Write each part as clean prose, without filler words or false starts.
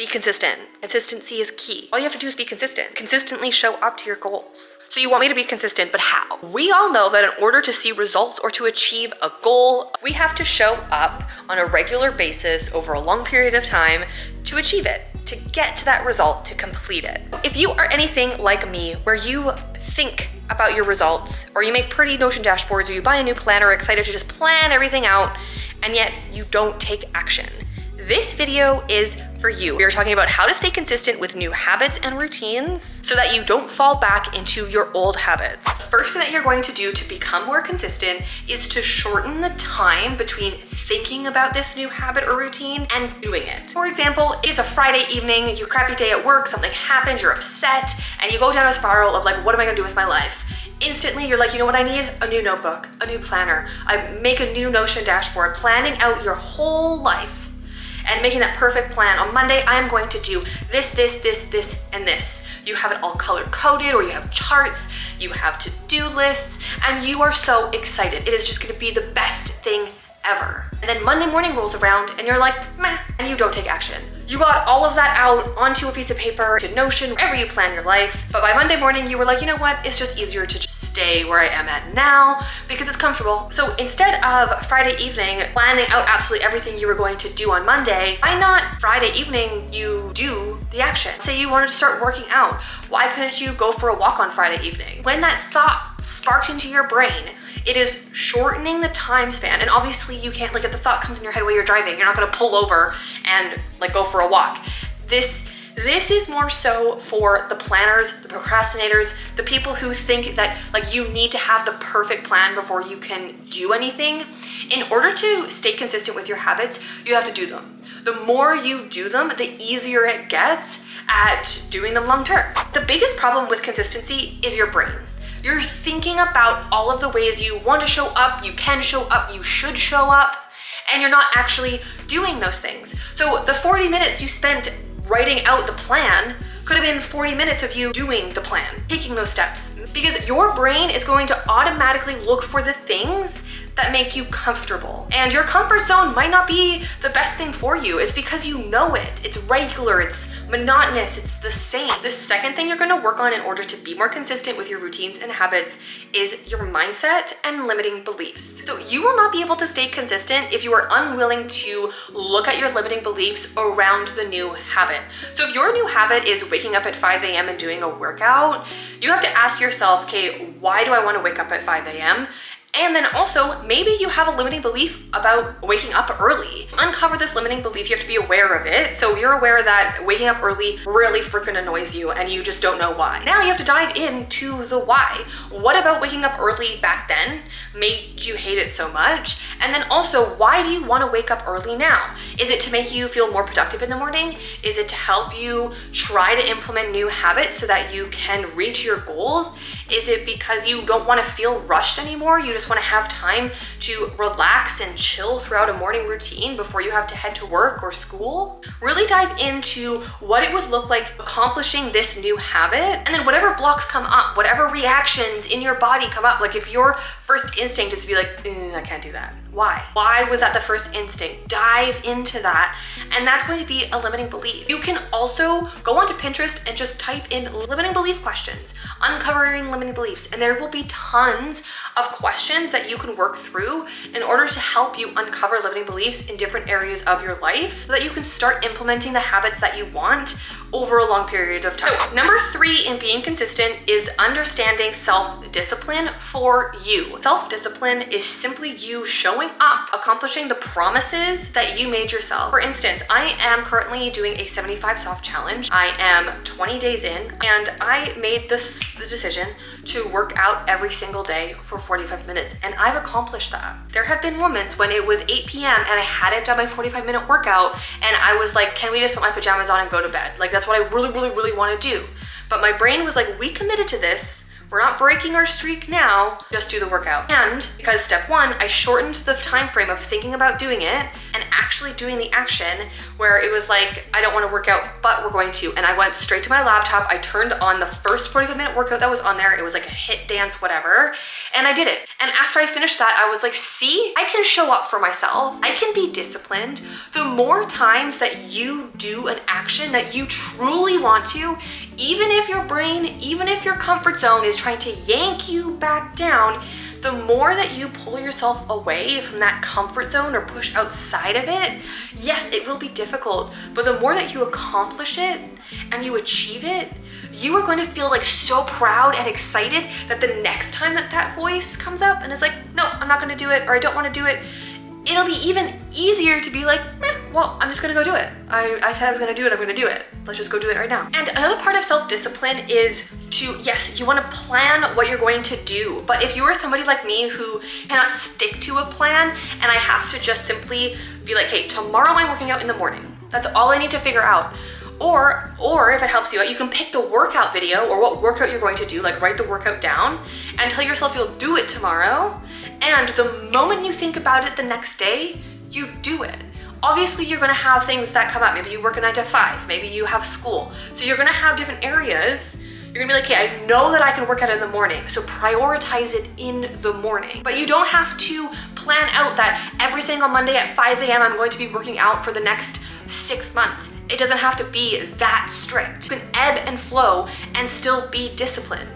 Be consistent. Consistency is key. All you have to do is be consistent. Consistently show up to your goals. So you want me to be consistent, but how? We all know that in order to see results or to achieve a goal, we have to show up on a regular basis over a long period of time to achieve it, to get to that result, to complete it. If you are anything like me, where you think about your results, or you make pretty Notion dashboards, or you buy a new planner, excited to just plan everything out, and yet you don't take action, this video is for you. We are talking about how to stay consistent with new habits and routines so that you don't fall back into your old habits. First thing that you're going to do to become more consistent is to shorten the time between thinking about this new habit or routine and doing it. For example, it's a Friday evening, your crappy day at work, something happens, you're upset, and you go down a spiral of like, what am I gonna do with my life? Instantly, you're like, you know what I need? A new notebook, a new planner. I make a new Notion dashboard, planning out your whole life and making that perfect plan. On Monday, I am going to do this, and this. You have it all color-coded, or you have charts, you have to-do lists, and you are so excited. It is just gonna be the best thing ever. And then Monday morning rolls around and you're like, meh, and you don't take action. You got all of that out onto a piece of paper, to Notion, wherever you plan your life. But by Monday morning, you were like, you know what? It's just easier to just stay where I am at now because it's comfortable. So instead of Friday evening planning out absolutely everything you were going to do on Monday, why not Friday evening you do the action? Say you wanted to start working out. Why couldn't you go for a walk on Friday evening? When that thought sparked into your brain, it is shortening the time span. And obviously you can't, like if the thought comes in your head while you're driving, you're not gonna pull over and like go for a walk. This is more so for the planners, the procrastinators, the people who think that like you need to have the perfect plan before you can do anything. In order to stay consistent with your habits, you have to do them. The more you do them, the easier it gets at doing them long term. The biggest problem with consistency is your brain. You're thinking about all of the ways you want to show up, you can show up, you should show up, and you're not actually doing those things. So the 40 minutes you spent writing out the plan could have been 40 minutes of you doing the plan, taking those steps, because your brain is going to automatically look for the things that make you comfortable. And your comfort zone might not be the best thing for you. It's because you know it. It's regular, it's monotonous, it's the same. The second thing you're gonna work on in order to be more consistent with your routines and habits is your mindset and limiting beliefs. So you will not be able to stay consistent if you are unwilling to look at your limiting beliefs around the new habit. So if your new habit is waking up at 5 a.m. and doing a workout, you have to ask yourself, okay, why do I wanna wake up at 5 a.m.? And then also, maybe you have a limiting belief about waking up early. Uncover this limiting belief, you have to be aware of it. So you're aware that waking up early really freaking annoys you and you just don't know why. Now you have to dive into the why. What about waking up early back then made you hate it so much? And then also, why do you want to wake up early now? Is it to make you feel more productive in the morning? Is it to help you try to implement new habits so that you can reach your goals? Is it because you don't want to feel rushed anymore? You just want to have time to relax and chill throughout a morning routine before you have to head to work or school? Really dive into what it would look like accomplishing this new habit, and then whatever blocks come up, whatever reactions in your body come up, like if your first instinct is to be like, I can't do that. Why? Why was that the first instinct? Dive into that, and that's going to be a limiting belief. You can also go onto Pinterest and just type in limiting belief questions, uncovering limiting beliefs, and there will be tons of questions that you can work through in order to help you uncover limiting beliefs in different areas of your life so that you can start implementing the habits that you want over a long period of time. So, number 3 in being consistent is understanding self-discipline for you. Self-discipline is simply you showing up, accomplishing the promises that you made yourself. For instance, I am currently doing a 75 soft challenge. I am 20 days in, and I made the decision to work out every single day for 45 minutes, and I've accomplished that. There have been moments when it was 8 p.m. and I hadn't done my 45-minute workout, and I was like, can we just put my pajamas on and go to bed? Like, that's what I really want to do. But my brain was like, we committed to this. We're not breaking our streak now, just do the workout. And because step 1, I shortened the time frame of thinking about doing it and actually doing the action, where it was like, I don't want to work out, but but we're going to. And I went straight to my laptop. I turned on the first 45-minute workout that was on there. It was like a hit dance, whatever. And I did it. And after I finished that, I was like, see, I can show up for myself. I can be disciplined. The more times that you do an action that you truly want to, even if your brain, even if your comfort zone is trying to yank you back down, the more that you pull yourself away from that comfort zone or push outside of it, yes, it will be difficult, but the more that you accomplish it and you achieve it, you are going to feel like so proud and excited that the next time that that voice comes up and is like, no, I'm not going to do it, or I don't want to do it, it'll be even easier to be like, well, I'm just gonna go do it. I said I was gonna do it, I'm gonna do it. Let's just go do it right now. And another part of self-discipline is to, yes, you wanna plan what you're going to do, but if you are somebody like me who cannot stick to a plan and I have to just simply be like, hey, tomorrow I'm working out in the morning. That's all I need to figure out. Or if it helps you out, you can pick the workout video or what workout you're going to do, like write the workout down and tell yourself you'll do it tomorrow. And the moment you think about it the next day, you do it. Obviously, you're gonna have things that come up. Maybe you work a 9 to 5, maybe you have school. So you're gonna have different areas. You're gonna be like, hey, I know that I can work out in the morning, so prioritize it in the morning. But you don't have to plan out that every single Monday at 5 a.m. I'm going to be working out for the next 6 months. It doesn't have to be that strict. You can ebb and flow and still be disciplined.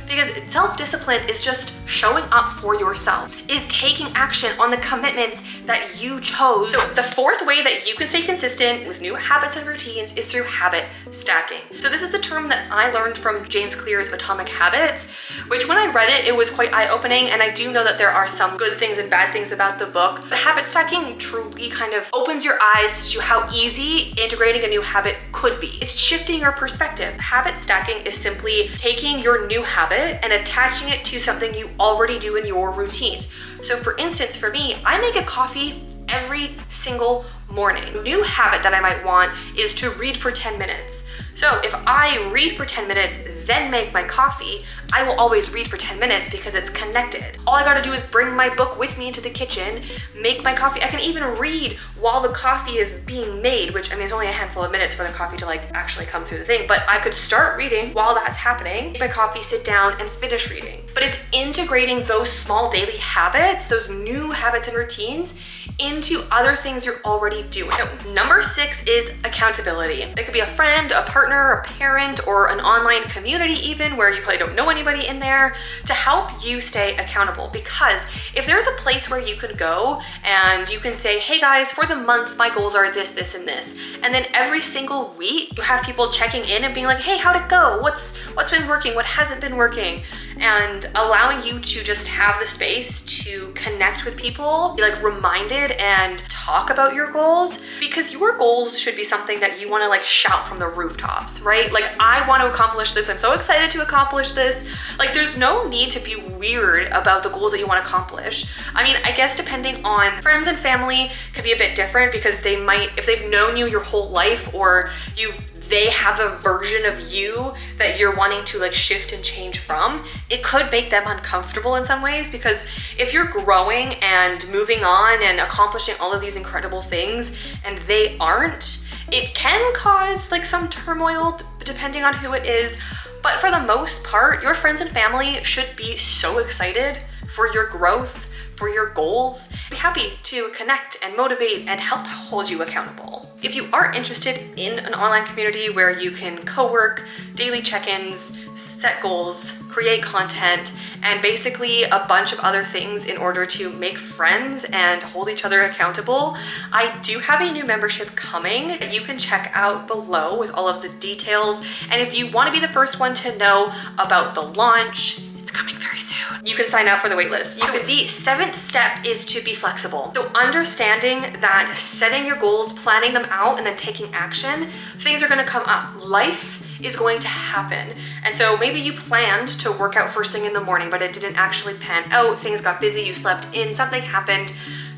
Because self-discipline is just showing up for yourself, is taking action on the commitments that you chose. So the fourth way that you can stay consistent with new habits and routines is through habit stacking. So this is the term that I learned from James Clear's Atomic Habits, which when I read it, it was quite eye-opening, and I do know that there are some good things and bad things about the book. But habit stacking truly kind of opens your eyes to how easy integrating a new habit could be. It's shifting your perspective. Habit stacking is simply taking your new habit and attaching it to something you already do in your routine. So for instance, for me, I make a coffee every single morning. A new habit that I might want is to read for 10 minutes. So if I read for 10 minutes, then make my coffee, I will always read for 10 minutes because it's connected. All I gotta do is bring my book with me into the kitchen, make my coffee. I can even read while the coffee is being made, which I mean, it's only a handful of minutes for the coffee to like actually come through the thing, but I could start reading while that's happening, make my coffee, sit down and finish reading. But it's integrating those small daily habits, those new habits and routines into other things you're already doing. So, number 6 is accountability. It could be a friend, a partner, a parent, or an online community even where you probably don't know anybody in there to help you stay accountable. Because if there's a place where you can go and you can say, hey guys, for the month, my goals are this, this, and this. And then every single week you have people checking in and being like, hey, how'd it go? What's been working? What hasn't been working? And allowing you to just have the space to connect with people, be like reminded and talk about your goals, because your goals should be something that you want to like shout from the rooftops, right? Like, I want to accomplish this. I'm so excited to accomplish this. Like, there's no need to be weird about the goals that you want to accomplish. I mean, I guess depending on friends and family could be a bit different because they might, if they've known you your whole life or they have a version of you that you're wanting to like shift and change from, it could make them uncomfortable in some ways, because if you're growing and moving on and accomplishing all of these incredible things and they aren't, it can cause like some turmoil depending on who it is. But for the most part, your friends and family should be so excited for your growth, for your goals, be happy to connect and motivate and help hold you accountable. If you are interested in an online community where you can co-work, daily check-ins, set goals, create content, and basically a bunch of other things in order to make friends and hold each other accountable, I do have a new membership coming that you can check out below with all of the details. And if you want to be the first one to know about the launch, it's coming very soon, you can sign up for the waitlist. The 7th step is to be flexible. So understanding that setting your goals, planning them out, and then taking action, things are gonna come up. Life is going to happen. And so maybe you planned to work out first thing in the morning, but it didn't actually pan out. Things got busy, you slept in, something happened,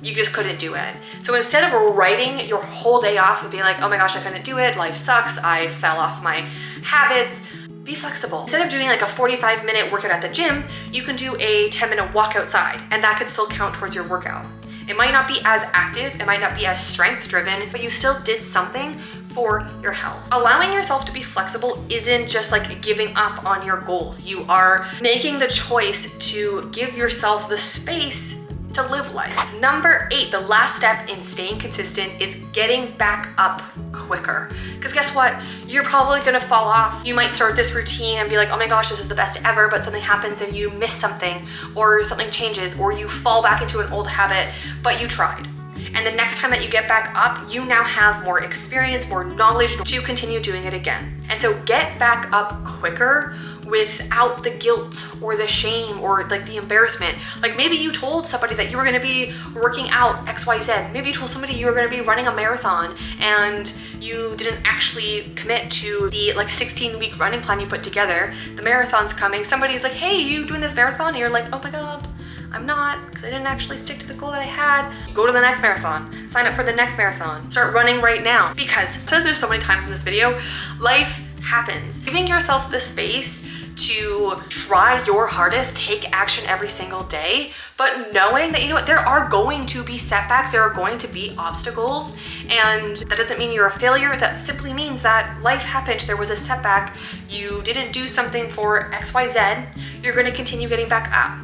you just couldn't do it. So instead of writing your whole day off and being like, oh my gosh, I couldn't do it, life sucks, I fell off my habits, be flexible. Instead of doing like a 45-minute workout at the gym, you can do a 10-minute walk outside, and that could still count towards your workout. It might not be as active, it might not be as strength driven, but you still did something for your health. Allowing yourself to be flexible isn't just like giving up on your goals. You are making the choice to give yourself the space to live life. Number 8, the last step in staying consistent is getting back up quicker. Because guess what? You're probably gonna fall off. You might start this routine and be like, oh my gosh, this is the best ever, but something happens and you miss something, or something changes, or you fall back into an old habit, but you tried. And the next time that you get back up, you now have more experience, more knowledge to continue doing it again. And so get back up quicker without the guilt or the shame or like the embarrassment. Like maybe you told somebody that you were gonna be working out XYZ. Maybe you told somebody you were gonna be running a marathon and you didn't actually commit to the like 16-week running plan you put together. The marathon's coming. Somebody's like, hey, you doing this marathon? And you're like, oh my God, I'm not, because I didn't actually stick to the goal that I had. Go to the next marathon, sign up for the next marathon, start running right now. Because I've said this so many times in this video, life happens. Giving yourself the space to try your hardest, take action every single day, but knowing that, you know what, there are going to be setbacks, there are going to be obstacles, and that doesn't mean you're a failure. That simply means that life happened, there was a setback, you didn't do something for XYZ, you're gonna continue getting back up.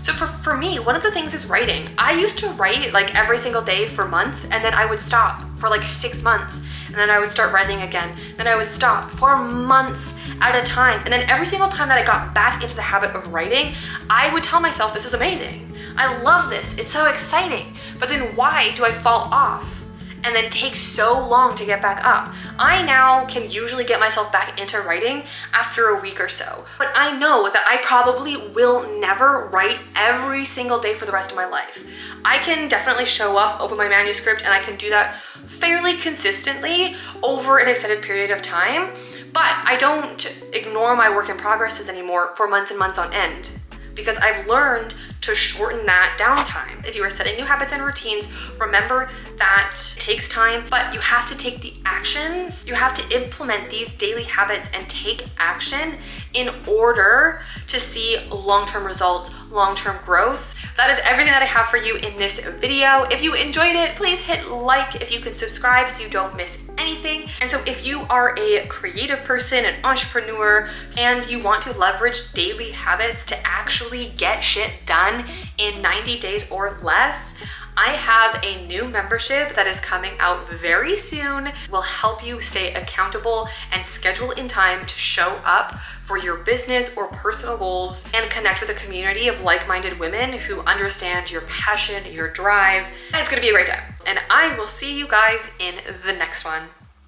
So for me, one of the things is writing. I used to write like every single day for months, and then I would stop for like 6 months, and then I would start writing again. Then I would stop for months at a time. And then every single time that I got back into the habit of writing, I would tell myself, this is amazing. I love this, it's so exciting. But then why do I fall off and then take so long to get back up? I now can usually get myself back into writing after a week or so. But I know that I probably will never write every single day for the rest of my life. I can definitely show up, open my manuscript, and I can do that fairly consistently over an extended period of time. But I don't ignore my work in progresses anymore for months and months on end, because I've learned to shorten that downtime. If you are setting new habits and routines, remember that it takes time, but you have to take the actions. You have to implement these daily habits and take action in order to see long-term results, long-term growth. That is everything that I have for you in this video. If you enjoyed it, please hit like. If you can subscribe so you don't miss anything. And so if you are a creative person, an entrepreneur, and you want to leverage daily habits to actually get shit done in 90 days or less, I have a new membership that is coming out very soon. It will help you stay accountable and schedule in time to show up for your business or personal goals and connect with a community of like-minded women who understand your passion, your drive. It's gonna be a great time. And I will see you guys in the next one.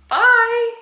Bye.